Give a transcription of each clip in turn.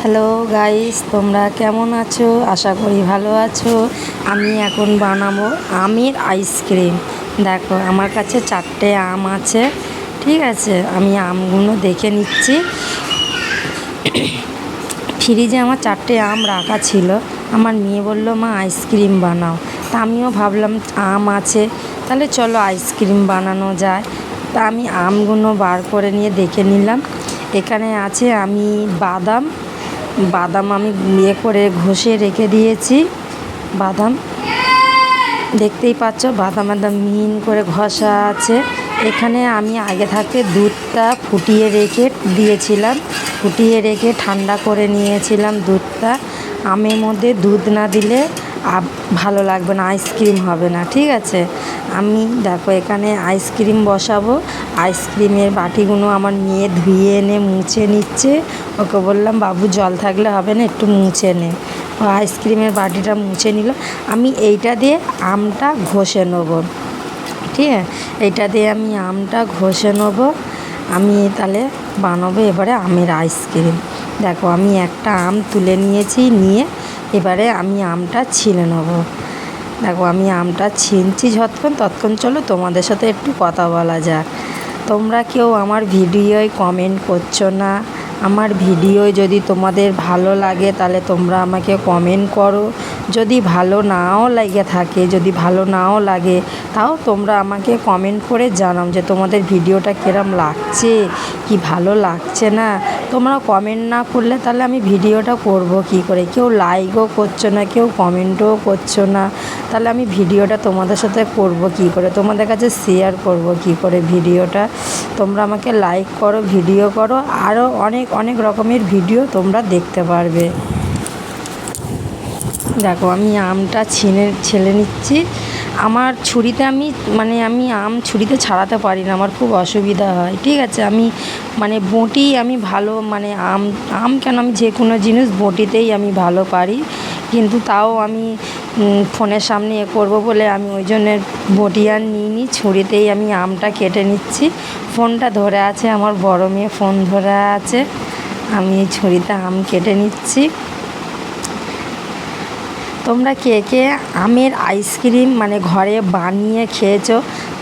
Hello guys, তোমরা কেমন আছো? আশা করি ভালো আছো। আমি এখন বানাবো আমের আইসক্রিম। দেখো, আমার কাছে 4টে আম আছে। ঠিক আছে, আমি আমগুলো দেখে নিচ্ছি। ফ্রিজে আমার 4টে আম রাখা ছিল। আমার মেয়ে বলল, মা আইসক্রিম বানাও। তা আমিও ভাবলাম আম আছে, তাহলে চলো আইসক্রিম বানানো যায়। তা আমি আমগুলো বার করে নিয়ে দেখে নিলাম। এখানে আছে আমি বাদাম বাদাম আমি করে ঘষে রেখে দিয়েছি। বাদাম দেখতেই পাচ্ছ, বাদাম মিহিন করে ঘষা আছে। এখানে আমি আগে থাকতে দুধটা ফুটিয়ে রেখে দিয়েছিলাম, ফুটিয়ে রেখে ঠান্ডা করে নিয়েছিলাম দুধটা। আমের মধ্যে দুধ না দিলে ভালো লাগবে না, আইসক্রিম হবে না। ঠিক আছে, আমি দেখো এখানে আইসক্রিম বসাবো। আইসক্রিমের বাটিগুলো আমার মেয়ে ধুয়ে এনে মুছে নিচ্ছে। ওকে বললাম, বাবু জল থাকলে হবে না, একটু মুছে নে। ও আইসক্রিমের বাটিটা মুছে নিল। আমি এইটা দিয়ে আমটা ঘষে নেবো। ঠিক আছে, এইটা দিয়ে আমি আমটা ঘষে নেবো। আমি তাহলে বানাবো এবারে আমের আইসক্রিম। দেখো, আমি একটা আম তুলে নিয়েছি, নিয়ে এবারে আমি আমটা ছিলে নেবো। দেখো, আমি আমটা ছিনছি ততক্ষণ চলো তোমাদের সাথে একটু কথা বলা যাক। তোমরা কেউ আমার ভিডিওয় কমেন্ট করছো না। আমার ভিডিও যদি তোমাদের ভালো লাগে তাহলে তোমরা আমাকে কমেন্ট করো। যদি ভালো নাও লাগে তাও তোমরা আমাকে কমেন্ট করে জানাও যে তোমাদের ভিডিওটা কিরম লাগছে, কি ভালো লাগছে না। তোমরা কমেন্ট না করলে তাহলে আমি ভিডিওটা করব কি করে? কেউ লাইকও করছো না, কেউ কমেন্টও করছো না, তাহলে আমি ভিডিওটা তোমাদের সাথে করব কি করে? তোমাদের কাছে শেয়ার করব কি করে ভিডিওটা? তোমরা আমাকে লাইক করো, ভিডিও করো, আরও অনেক রকমের ভিডিও তোমরা দেখতে পারবে। দেখো, আমি আমটা ছেলে নিচ্ছি। আমার ছুরিতে আমি আম ছুরিতে ছাড়াতে পারি না, আমার খুব অসুবিধা হয়। ঠিক আছে, আমি বঁটি আমি ভালো আম কেন, আমি যে কোনো জিনিস বঁটিতেই আমি ভালো পারি। কিন্তু তাও আমি ফোনের সামনে করবো বলে আমি ওই জন্যে বঁটি আর নিইনি, ছুরিতেই আমি আমটা কেটে নিচ্ছি। ফোনটা ধরে আছে, আমার বড় মেয়ে ফোন ধরে আছে, আমি ছুরিতে আম কেটে নিচ্ছি। তোমরা কে কে আমের আইসক্রিম ঘরে বানিয়ে খেয়েছো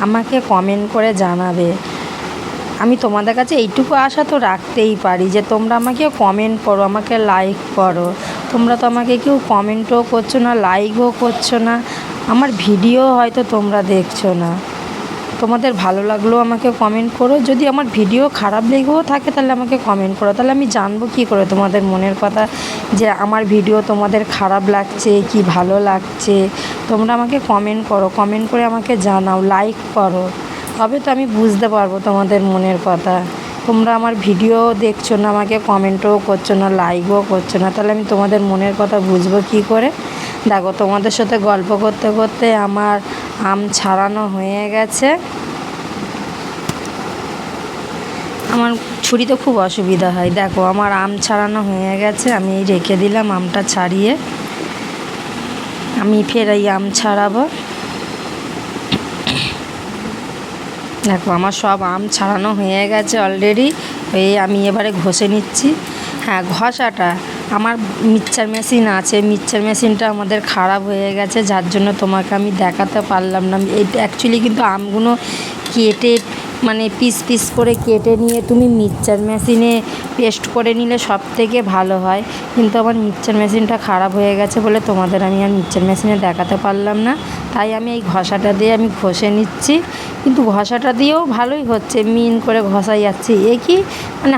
আমাকে কমেন্ট করে জানাবে। আমি তোমাদের কাছে এইটুকু আশা তো রাখতেই পারি যে তোমরা আমাকে কমেন্ট করো, আমাকে লাইক করো। তোমরা তো আমাকে কেউ কমেন্টও করছো না, লাইকও করছো না। আমার ভিডিও হয়তো তোমরা দেখছো না। তোমাদের ভালো লাগলেও আমাকে কমেন্ট করো, যদি আমার ভিডিও খারাপ লেগেও থাকে তাহলে আমাকে কমেন্ট করো। তাহলে আমি জানবো কী করে তোমাদের মনের কথা, যে আমার ভিডিও তোমাদের খারাপ লাগছে কি ভালো লাগছে। তোমরা আমাকে কমেন্ট করো, কমেন্ট করে আমাকে জানাও, লাইক করো, তবে তো আমি বুঝতে পারবো তোমাদের মনের কথা। তোমরা আমার ভিডিও দেখছো না, আমাকে কমেন্টও করছো না, লাইকও করছো না, তাহলে আমি তোমাদের মনের কথা বুঝবো কী করে? দেখো, তোমাদের সাথে গল্প করতে করতে আমার আম ছাড়ানো হয়ে গেছে। আমার ছুরিতে খুব অসুবিধা হয়। দেখো, আমার আম ছাড়ানো হয়ে গেছে, আমি রেখে দিলাম আমটা ছাড়িয়ে। আমি ফের এই আম ছাড়াবো। দেখো, আমার সব আম ছাড়ানো হয়ে গেছে অলরেডি। আমি এবারে ঘষে নিচ্ছি। হ্যাঁ, ঘষাটা আমার মিক্সচার মেশিন আছে, মিক্সচার মেশিনটা আমাদের খারাপ হয়ে গেছে, যার জন্য তোমাকে আমি দেখাতে পারলাম না। এই অ্যাকচুয়ালি কিন্তু আমগুলো কেটে পিস পিস করে কেটে নিয়ে তুমি মিক্সচার মেশিনে পেস্ট করে নিলে সব থেকে ভালো হয়। কিন্তু আমার মিক্সচার মেশিনটা খারাপ হয়ে গেছে বলে তোমাদের আমি আর মিক্সচার মেশিনে দেখাতে পারলাম না। তাই আমি এই ঘষাটা দিয়ে আমি ঘষে নিচ্ছি। কিন্তু ঘষাটা দিয়েও ভালোই হচ্ছে, মিন করে ঘষাই যাচ্ছে। এ কি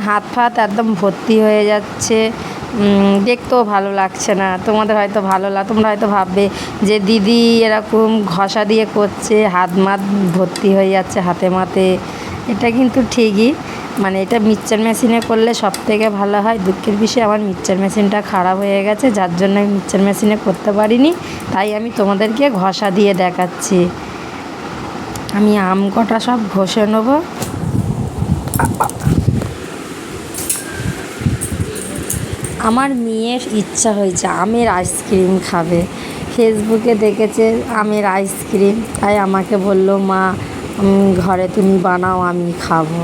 হাত ফাত একদম ভর্তি হয়ে যাচ্ছে, দেখতেও ভালো লাগছে না। তোমাদের হয়তো তোমরা হয়তো ভাববে যে দিদি এরকম ঘষা দিয়ে করছে, হাত মাত ভর্তি হয়ে যাচ্ছে হাতে মাতে। এটা কিন্তু ঠিকই, এটা মিক্সচার মেশিনে করলে সব থেকে ভালো হয়। দুঃখের বিষয়ে আমার মিক্সচার মেশিনটা খারাপ হয়ে গেছে, যার জন্য আমি মিক্সচার মেশিনে করতে পারিনি। তাই আমি তোমাদেরকে ঘষা দিয়ে দেখাচ্ছি। আমি আম কটা সব ঘষে নেব। আমার মেয়ের ইচ্ছা হয়েছে আমের আইসক্রিম খাবে, ফেসবুকে দেখেছে আমের আইসক্রিম, তাই আমাকে বলল, মা ঘরে তুমি বানাও, আমি খাবো।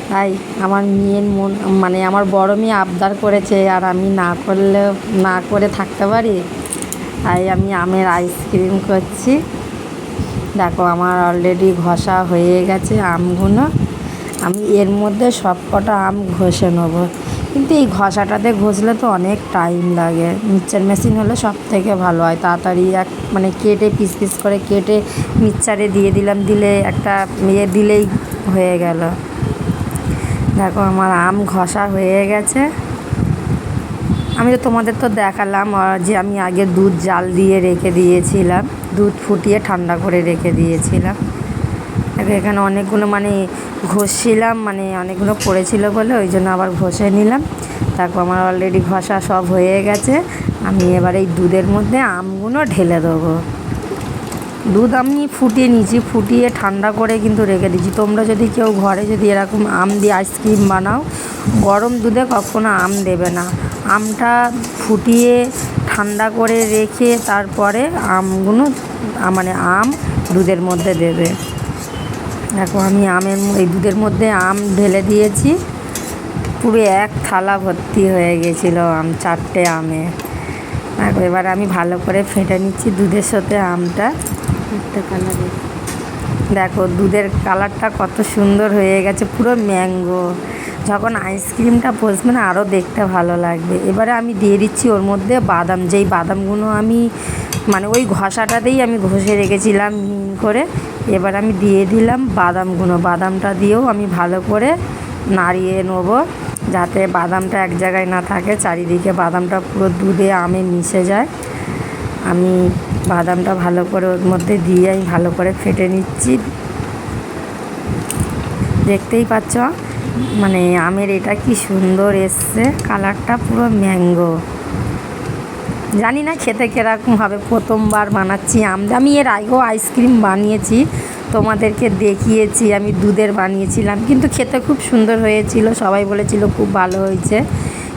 তাই আমার মেয়ের মন মানে আমার বড় মেয়ে আবদার করেছে, আর আমি না করলে না করে থাকতে পারি। তাই আমি আমের আইসক্রিম করছি। দেখো আমার অলরেডি ঘষা হয়ে গেছে আমগুলো। আমি এর মধ্যে সব কটা আম ঘষে নেবো, কিন্তু এই ঘষাটাতে ঘষলে তো অনেক টাইম লাগে। মিক্সচার মেশিন হলে সব থেকে ভালো হয়, তাড়াতাড়ি মানে কেটে পিস পিস করে কেটে মিক্সচারে দিয়ে দিলাম, দিলে একটা দিলেই হয়ে গেল। দেখো আমার আম ঘষা হয়ে গেছে। আমি তো তোমাদের তো দেখালাম যে আমি আগে দুধ জাল দিয়ে রেখে দিয়েছিলাম, দুধ ফুটিয়ে ঠান্ডা করে রেখে দিয়েছিলাম। এখানে অনেকগুলো মানে ঘষছিলাম, মানে অনেকগুলো পড়েছিল বলে ওই জন্য আবার ঘষে নিলাম। তারপর আমার অলরেডি ঘষা সব হয়ে গেছে। আমি এবার এই দুধের মধ্যে আমগুলো ঢেলে দেবো। দুধ আমি ফুটিয়ে নিয়েছি, ফুটিয়ে ঠান্ডা করে কিন্তু রেখে দিচ্ছি। তোমরা যদি কেউ ঘরে যদি এরকম আম দিয়ে আইসক্রিম বানাও, গরম দুধে কখনো আম দেবে না। আমটা ফুটিয়ে ঠান্ডা করে রেখে তারপরে আমগুলো মানে আম দুধের মধ্যে দেবে। দেখো আমি এই দুধের মধ্যে আম ঢেলে দিয়েছি। পুরো এক থালা ভর্তি হয়ে গেছিলো আম, 4টে আমে। এবার আমি ভালো করে ফেটে নিচ্ছি দুধের সাথে আমটা। একটা কালার দেখো দুধের কালারটা কত সুন্দর হয়ে গেছে, পুরো ম্যাঙ্গো। যখন আইসক্রিমটা বসবে না আরও দেখতে ভালো লাগবে। এবারে আমি দিয়ে দিচ্ছি ওর মধ্যে বাদাম, যেই বাদামগুলো আমি মানে ওই ঘষাটাতেই আমি ঘষে রেখেছিলাম মিহিন করে। এবার আমি দিয়ে দিলাম বাদামগুলো। বাদামটা দিয়েও আমি ভালো করে নাড়িয়ে নেবো, যাতে বাদামটা এক জায়গায় না থাকে, চারিদিকে বাদামটা পুরো দুধে আমে মিশে যায়। আমি বাদামটা ভালো করে ওর মধ্যে দিয়ে আমি ভালো করে ফেটে নিচ্ছি। দেখতেই পাচ্ছ মানে আমের এটা কি সুন্দর এসছে, কালারটা পুরো ম্যাঙ্গো। জানি না খেতে কীরকম হবে, প্রথমবার বানাচ্ছি আম। আমি এর আগেও আইসক্রিম বানিয়েছি, তোমাদেরকে দেখিয়েছি, আমি দুধের বানিয়েছিলাম, কিন্তু খেতে খুব সুন্দর হয়েছিল, সবাই বলেছিল খুব ভালো হয়েছে।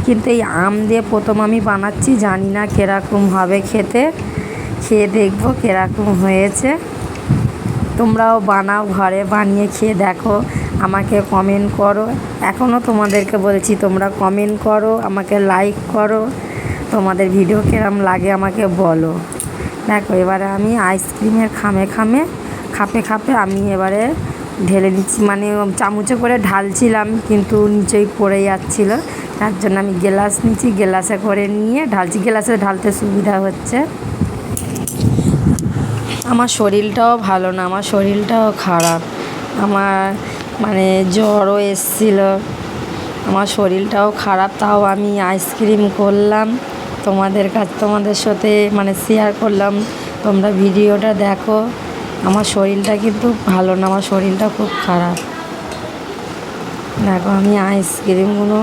কিন্তু এই আম দিয়ে প্রথম আমি বানাচ্ছি, জানি না কীরকম হবে খেতে, খেয়ে দেখবো কীরকম হয়েছে। তোমরাও বানাও, ঘরে বানিয়ে খেয়ে দেখো, আমাকে কমেন্ট করো। এখনও তোমাদেরকে বলছি তোমরা কমেন্ট করো, আমাকে লাইক করো, তোমাদের ভিডিও কিরম লাগে আমাকে বলো। দেখো এবারে আমি আইসক্রিমের খাপে খাপে আমি এবারে ঢেলে দিচ্ছি, মানে চামচে করে ঢালছিলাম কিন্তু নিচেই পড়ে যাচ্ছিলো, তার জন্য আমি গ্লাস নিচ্ছি, গ্লাসে করে নিয়ে ঢালছি। গ্লাসে ঢালতে সুবিধা হচ্ছে। আমার শরীরটাও ভালো না, আমার শরীরটাও খারাপ, আমার মানে জ্বরও এসেছিলো, আমার শরীরটাও খারাপ, তাও আমি আইসক্রিম করলাম, তোমাদের সাথে মানে শেয়ার করলাম। তোমরা ভিডিওটা দেখো। আমার শরীরটা কিন্তু ভালো না, আমার শরীরটা খুব খারাপ। দেখো আমি আইসক্রিমগুলো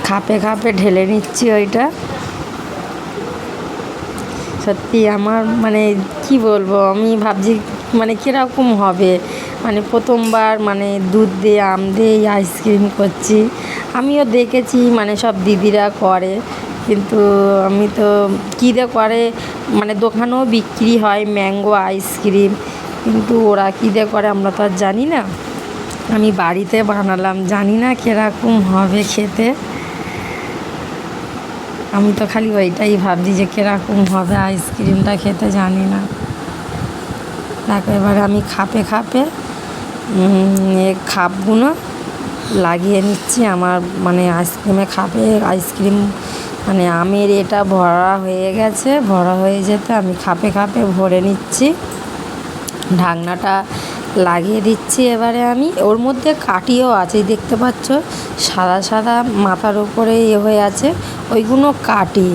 খাপে খাপে ঢেলে নিচ্ছি। ওইটা সত্যি আমার মানে কি বলবো, আমি ভাবছি মানে কীরকম হবে, মানে প্রথমবার মানে দুধ দিয়ে আম দিয়ে আইসক্রিম করছি। আমিও দেখেছি মানে সব দিদিরা করে, কিন্তু আমি তো কী দিয়ে করে, মানে দোকানেও বিক্রি হয় ম্যাঙ্গো আইসক্রিম, কিন্তু ওরা কী দিয়ে করে আমরা তো আর জানি না। আমি বাড়িতে বানালাম, জানি না কীরকম হবে খেতে। আমি তো খালি ওইটাই ভাবছি যে কীরকম হবে আইসক্রিমটা খেতে, জানি না। দেখো এবার আমি খাপে খাপে খাপগুলো লাগিয়ে নিচ্ছি আমার মানে আইসক্রিমে খাপে। আইসক্রিম মানে আমের এটা ভরা হয়ে গেছে, ভরা হয়ে যেতে আমি খাপে খাপে ভরে নিচ্ছি, ঢাকনাটা লাগিয়ে দিচ্ছি। এবারে আমি ওর মধ্যে কাঠিও আছে, দেখতে পাচ্ছ সাদা সাদা মাথার উপরে হয়ে আছে, ওইগুলো কাটি।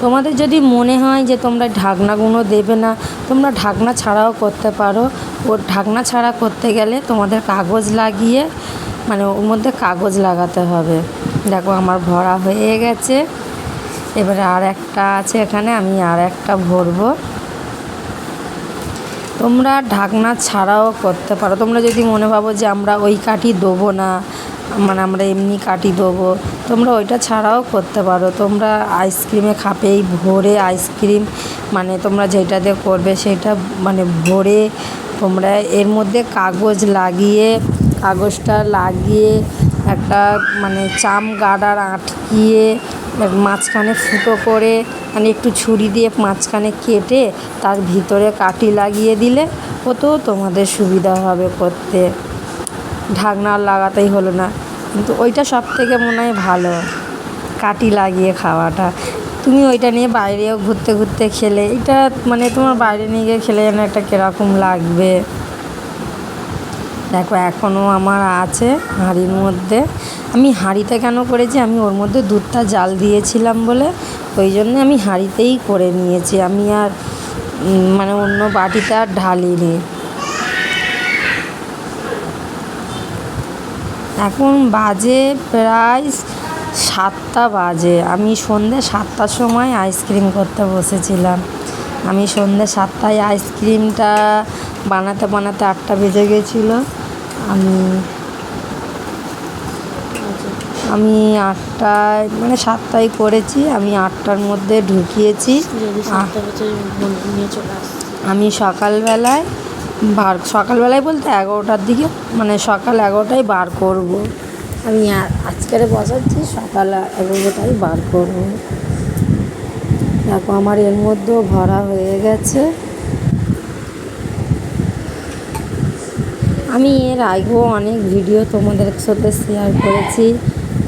তোমাদের যদি মনে হয় যে তোমরা ঢাকনাগুলো দেবে না, তোমরা ঢাকনা ছাড়াও করতে পারো। ওর ঢাকনা ছাড়া করতে গেলে তোমাদের কাগজ লাগিয়ে মানে ওর মধ্যে কাগজ লাগাতে হবে। দেখো আমার ভরা হয়ে গেছে। এবারে আর একটা আছে এখানে, আমি আর একটা ভরবো। তোমরা ঢাকনা ছাড়াও করতে পারো। তোমরা যদি মনে ভাবো যে আমরা ওই কাঠি দেবো না, মানে আমরা এমনি কাঠি দেবো, তোমরা ওইটা ছাড়াও করতে পারো। তোমরা আইসক্রিমে খাপেই ভরে আইসক্রিম মানে তোমরা যেটা দিয়ে করবে সেটা মানে ভরে তোমরা এর মধ্যে কাগজ লাগিয়ে, কাগজটা লাগিয়ে একটা মানে চাম গার্ডার আটকিয়ে মাঝখানে ফুটো করে মানে একটু ছুরি দিয়ে মাঝখানে কেটে তার ভিতরে কাঠি লাগিয়ে দিলে ওতেও তোমাদের সুবিধা হবে করতে। ঢাকনা লাগাতেই হলো না, কিন্তু ওইটা সবথেকে মনে হয় ভালো, কাঠি লাগিয়ে খাওয়াটা। তুমি ওইটা নিয়ে বাইরেও ঘুরতে ঘুরতে খেলে, এটা মানে তোমার বাইরে নিয়ে গিয়ে খেলে যেন একটা কীরকম লাগবে। দেখো এখনও আমার আছে হাঁড়ির মধ্যে। আমি হাঁড়িতে কেন করেছি, আমি ওর মধ্যে দুধটা জাল দিয়েছিলাম বলে ওই জন্যে আমি হাঁড়িতেই করে নিয়েছি। আমি আর মানে অন্য বাটিতে আর ঢালিনি। এখন বাজে প্রায় 7টা বাজে। আমি সন্ধ্যে 7টার সময় আইসক্রিম করতে বসেছিলাম। আমি সন্ধ্যে 7টায় আইসক্রিমটা বানাতে বানাতে 8টা বেজে গেছিলো। আমি 8টায় মানে 7টায় করেছি, আমি 8টার মধ্যে ঢুকিয়েছি। আমি সকালবেলায় বলতে 11টার দিকে, মানে সকাল 11টায় বার করব। আমি আজকের বসাচ্ছি সকাল 11টায় বার করব। দেখো আমার এর মধ্যেও ভরা হয়ে গেছে। আমি এর আগেও অনেক ভিডিও তোমাদের সাথে শেয়ার করেছি,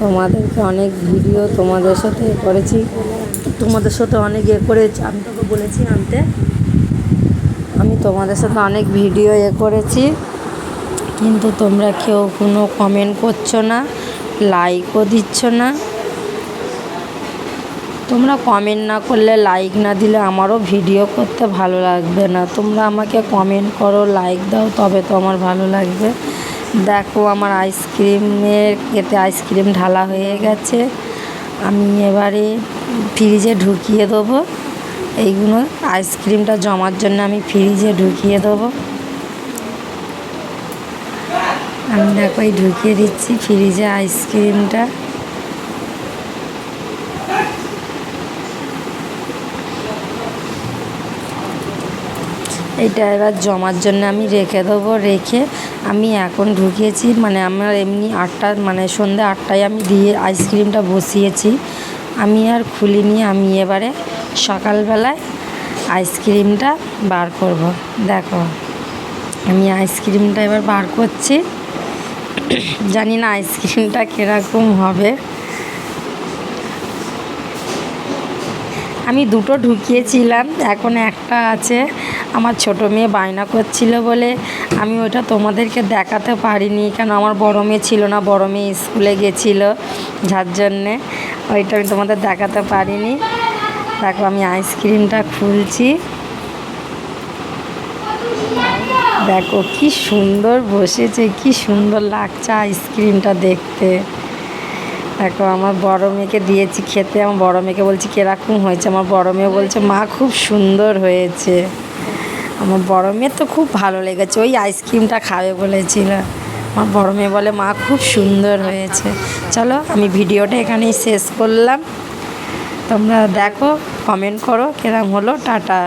তোমাদেরকে অনেক ভিডিও তোমাদের সাথে করেছি, তোমাদের সাথে অনেক করেছি। আমি তোকে বলেছি আনতে, আমি তোমাদের সাথে অনেক ভিডিও করেছি, কিন্তু তোমরা কেউ কোনো কমেন্ট করছো না, লাইকও দিচ্ছ না। তোমরা কমেন্ট না করলে, লাইক না দিলে আমারও ভিডিও করতে ভালো লাগবে না। তোমরা আমাকে কমেন্ট করো, লাইক দাও, তবে তো আমার ভালো লাগবে। দেখো আমার আইসক্রিমের এতে আইসক্রিম ঢালা হয়ে গেছে। আমি এবারে ফ্রিজে ঢুকিয়ে দেবো। এইগুলো আইসক্রিমটা জমার জন্য আমি ফ্রিজে ঢুকিয়ে দেবো। আমি দেখো ঢুকিয়ে দিচ্ছি ফ্রিজে আইসক্রিমটা। এইটা এবার জমার জন্য আমি রেখে দেবো। রেখে আমি এখন ঢুকিয়েছি, মানে আমার এমনি 8টা মানে সন্ধ্যে 8টায় আমি দিয়ে আইসক্রিমটা বসিয়েছি। আমি আর খুলিনি। আমি এবারে সকালবেলায় আইসক্রিমটা বার করব। দেখো আমি আইসক্রিমটা এবার বার করছি। জানি না আইসক্রিমটা কীরকম হবে। আমি দুটো ঢুকিয়েছিলাম, এখন একটা আছে। আমার ছোটো মেয়ে বায়না করছিল বলে আমি ওটা তোমাদেরকে দেখাতে পারিনি, কেন আমার বড় মেয়ে ছিল না, বড় মেয়ে স্কুলে গেছিলো, যার জন্যে ওইটা আমি তোমাদের দেখাতে পারিনি। দেখো আমি আইসক্রিমটা খুলছি। দেখো কি সুন্দর বসেছে, কি সুন্দর লাগছে আইসক্রিমটা দেখতে। দেখো আমার বড় মেয়েকে দিয়েছি খেতে। আমার বড় মেয়েকে বলছি কীরকম হয়েছে, আমার বড় মেয়ে বলছে মা খুব সুন্দর হয়েছে। আমার বড় মেয়ের তো খুব ভালো লেগেছে, ওই আইসক্রিমটা খাবে বলেছিল। আমার বড় মেয়ে বলে মা খুব সুন্দর হয়েছে। চলো আমি ভিডিওটা এখানেই শেষ করলাম। তোমরা দেখো, কমেন্ট করো কিরম হলো। টাটা।